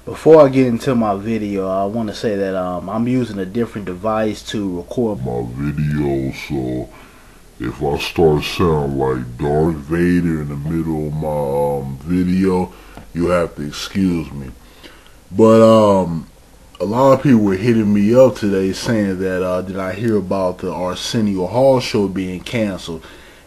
Before I get into my video, I want to say that I'm using a different device to record my video, so if I start sounding like Darth Vader in the middle of my video, you have to excuse me. But a lot of people were hitting me up today saying that did I hear about the Arsenio Hall show being canceled?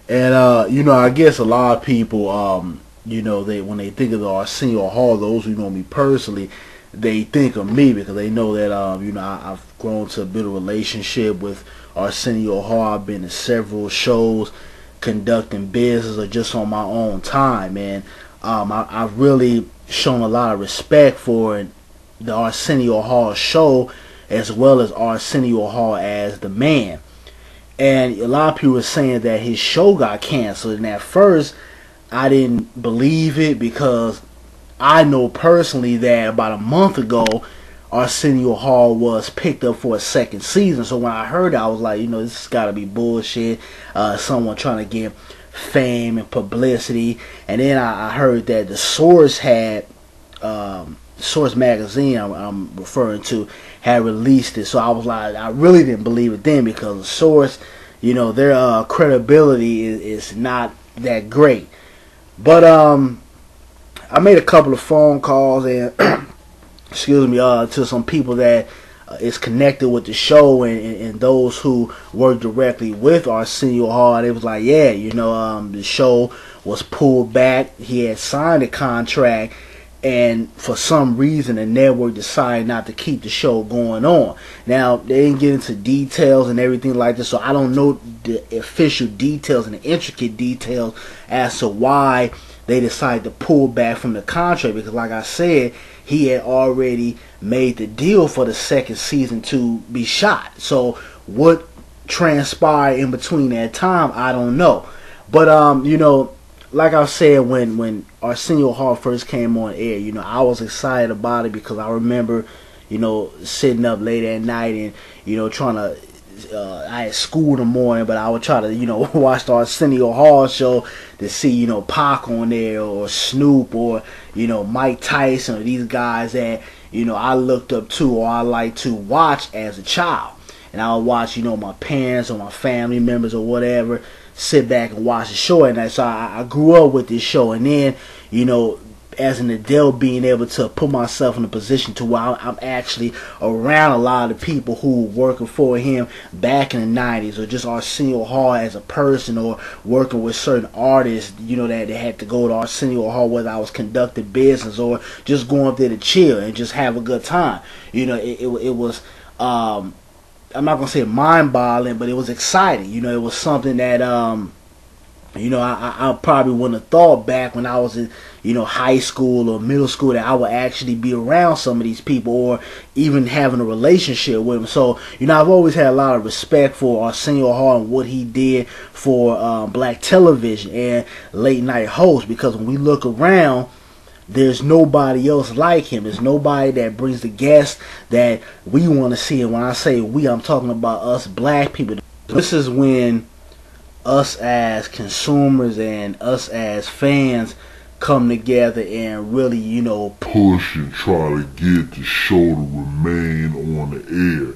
And I guess a lot of people when they think of the Arsenio Hall, those who know me personally, they think of me because they know that I've grown to a bit of relationship with Arsenio Hall. I've been to several shows, conducting business or just on my own time, and I've really shown a lot of respect for the Arsenio Hall show as well as Arsenio Hall as the man. And a lot of people were saying that his show got canceled, and at first I didn't believe it because I know personally that about a month ago Arsenio Hall was picked up for a second season. So when I heard it, I was like, this has got to be bullshit. Someone trying to get fame and publicity. And then I heard that the Source had Source magazine I'm referring to had released it. So I was like, I really didn't believe it then because the Source, their credibility is not that great. But I made a couple of phone calls and excuse me to some people that is connected with the show and those who work directly with Arsenio Hall. And it was like, yeah, the show was pulled back. He had signed a contract, and for some reason the network decided not to keep the show going on. Now, they didn't get into details and everything like this, so I don't know the official details and the intricate details as to why they decided to pull back from the contract, because like I said, he had already made the deal for the second season to be shot. So what transpired in between that time, I don't know. But like I said, when Arsenio Hall first came on air, I was excited about it because I remember, sitting up late at night and, trying to, I had school in the morning, but I would try to, watch the Arsenio Hall show to see, Pac on there or Snoop or, Mike Tyson or these guys that, I looked up to or I liked to watch as a child. And I would watch, my parents or my family members or whatever sit back and watch the show. And so I grew up with this show. And then, as an adult, being able to put myself in a position to where I'm actually around a lot of people who were working for him back in the 90s, or just Arsenio Hall as a person, or working with certain artists, that they had to go to Arsenio Hall, whether I was conducting business or just going up there to chill and just have a good time. It was I'm not gonna say mind-boggling, but it was exciting. It was something that I probably wouldn't have thought back when I was in high school or middle school that I would actually be around some of these people or even having a relationship with them. So I've always had a lot of respect for Arsenio Hall and what he did for black television and late night hosts, because when we look around, there's nobody else like him. There's nobody that brings the guests that we want to see. And when I say we, I'm talking about us black people. This is when us as consumers and us as fans come together and really, push and try to get the show to remain on the air.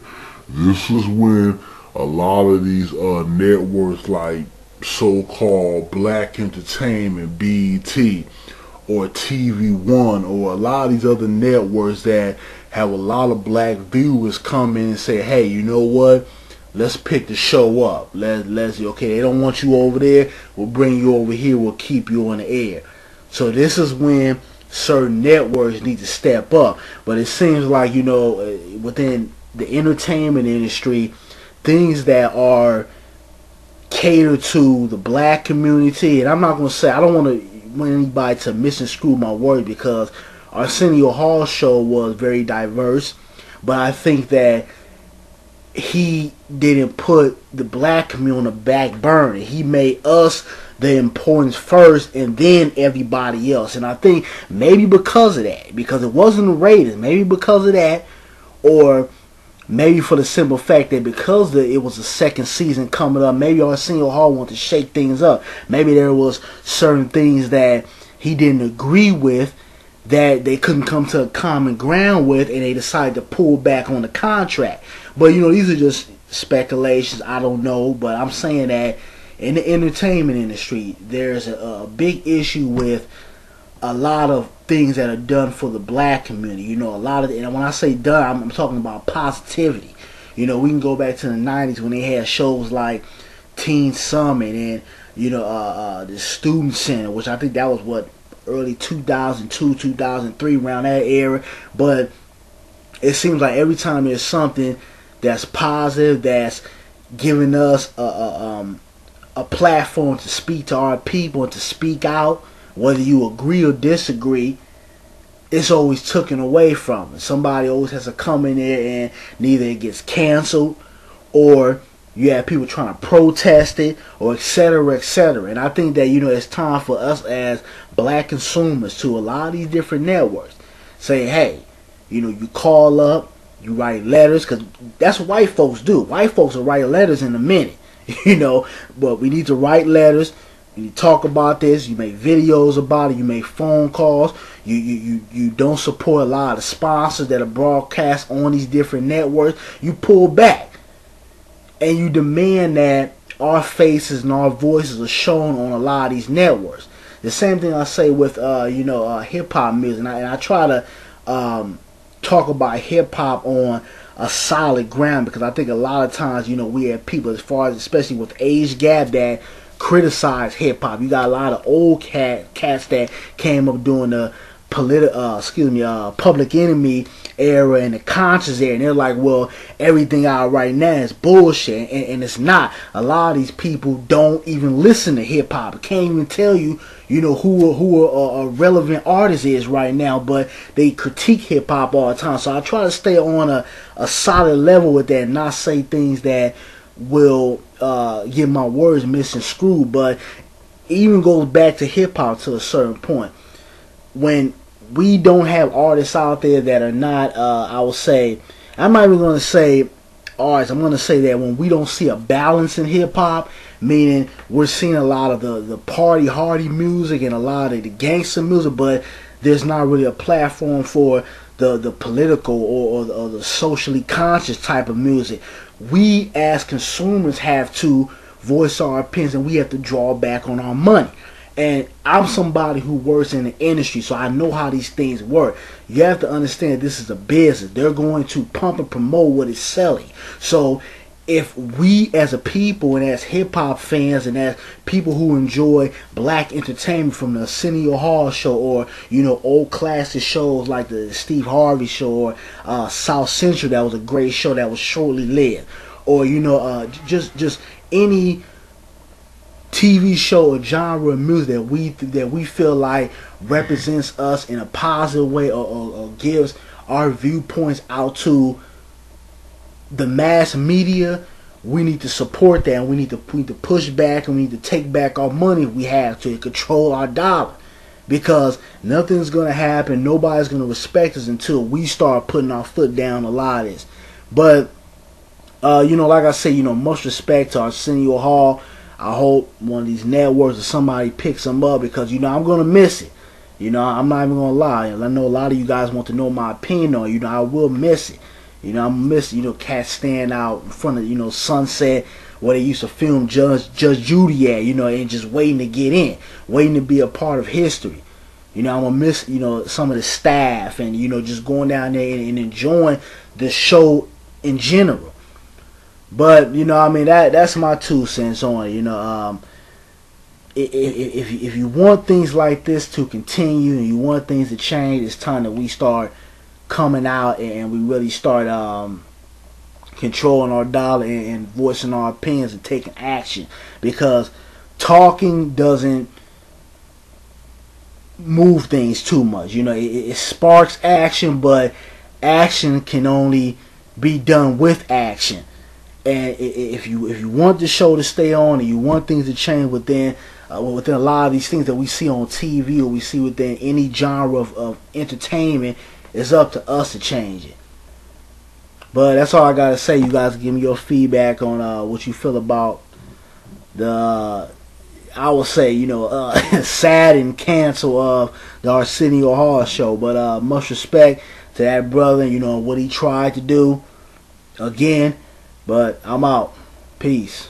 This is when a lot of these networks like so-called Black Entertainment, BET, or TV One, or a lot of these other networks that have a lot of black viewers come in and say, hey, you know what? Let's pick the show up. Let's okay, they don't want you over there, we'll bring you over here, we'll keep you on the air. So this is when certain networks need to step up. But it seems like, within the entertainment industry, things that are catered to the black community, and I'm not going to say, I don't want anybody to misconstrue my word, because Arsenio Hall's show was very diverse, but I think that he didn't put the black community on the back burner. He made us the importance first and then everybody else. And I think maybe because of that, because it wasn't the ratings, maybe because of that, or maybe for the simple fact that because it was a second season coming up, maybe Arsenio Hall wanted to shake things up. Maybe there was certain things that he didn't agree with that they couldn't come to a common ground with, and they decided to pull back on the contract. But these are just speculations. I don't know, but I'm saying that in the entertainment industry, there's a big issue with a lot of things that are done for the black community. A lot of, and when I say done, I'm talking about positivity. We can go back to the 90s when they had shows like Teen Summit and the Student Center, which I think that was what, early 2002, 2003, around that era. But it seems like every time there's something that's positive, that's giving us a platform to speak to our people and to speak out, whether you agree or disagree, it's always taken away from it. Somebody always has to come in there and neither it gets canceled, or you have people trying to protest it, or etc., etc. And I think that it's time for us as black consumers to a lot of these different networks say, hey, you call up, you write letters, because that's what white folks do. White folks will write letters in a minute, but we need to write letters. You talk about this, you make videos about it, you make phone calls, you don't support a lot of the sponsors that are broadcast on these different networks. You pull back and you demand that our faces and our voices are shown on a lot of these networks. The same thing I say with hip hop music, and I try to talk about hip hop on a solid ground, because I think a lot of times we have people, as far as especially with age gap, that criticize hip hop. You got a lot of old cats that came up during the Public Enemy era and the Conscious era, and they're like, well, everything out right now is bullshit, and it's not. A lot of these people don't even listen to hip hop. Can't even tell you, who a relevant artist is right now, but they critique hip hop all the time. So I try to stay on a solid level with that, and not say things that will get my words misconstrued. But it even goes back to hip hop to a certain point. When we don't have artists out there that are not, I will say, I'm not even going to say artists, I'm going to say that when we don't see a balance in hip hop, meaning we're seeing a lot of the party hardy music and a lot of the gangster music, but there's not really a platform for the political or the socially conscious type of music. We as consumers have to voice our opinions, and we have to draw back on our money. And I'm somebody who works in the industry, so I know how these things work. You have to understand this is a business. They're going to pump and promote what is selling. So if we as a people and as hip-hop fans and as people who enjoy black entertainment, from the Arsenio Hall show, or old classic shows like the Steve Harvey show, or South Central, that was a great show that was shortly lived, or just any TV show or genre of music that we feel like represents us in a positive way, or gives our viewpoints out to the mass media, we need to support that, and we need to push back, and we need to take back our money if we have to control our dollar, because nothing's going to happen, nobody's going to respect us until we start putting our foot down a lot of this. But like I say, much respect to Arsenio Hall. I hope one of these networks or somebody picks them up, because I'm going to miss it. I'm not even going to lie. I know a lot of you guys want to know my opinion on it. I will miss it. I'm missing, cats stand out in front of, Sunset, where they used to film Judge Judy at, and just waiting to get in, waiting to be a part of history. I'm going to miss, some of the staff, and, just going down there and enjoying the show in general. But, that's my 2 cents on it. If you want things like this to continue, and you want things to change, it's time that we start coming out and we really start controlling our dollar and voicing our opinions and taking action, because talking doesn't move things too much. It sparks action, but action can only be done with action. And if you want the show to stay on, and you want things to change within a lot of these things that we see on TV, or we see within any genre of entertainment, it's up to us to change it. But that's all I gotta say. You guys give me your feedback on what you feel about the I would say, sad and cancel of the Arsenio Hall show. But much respect to that brother, what he tried to do again. But I'm out. Peace.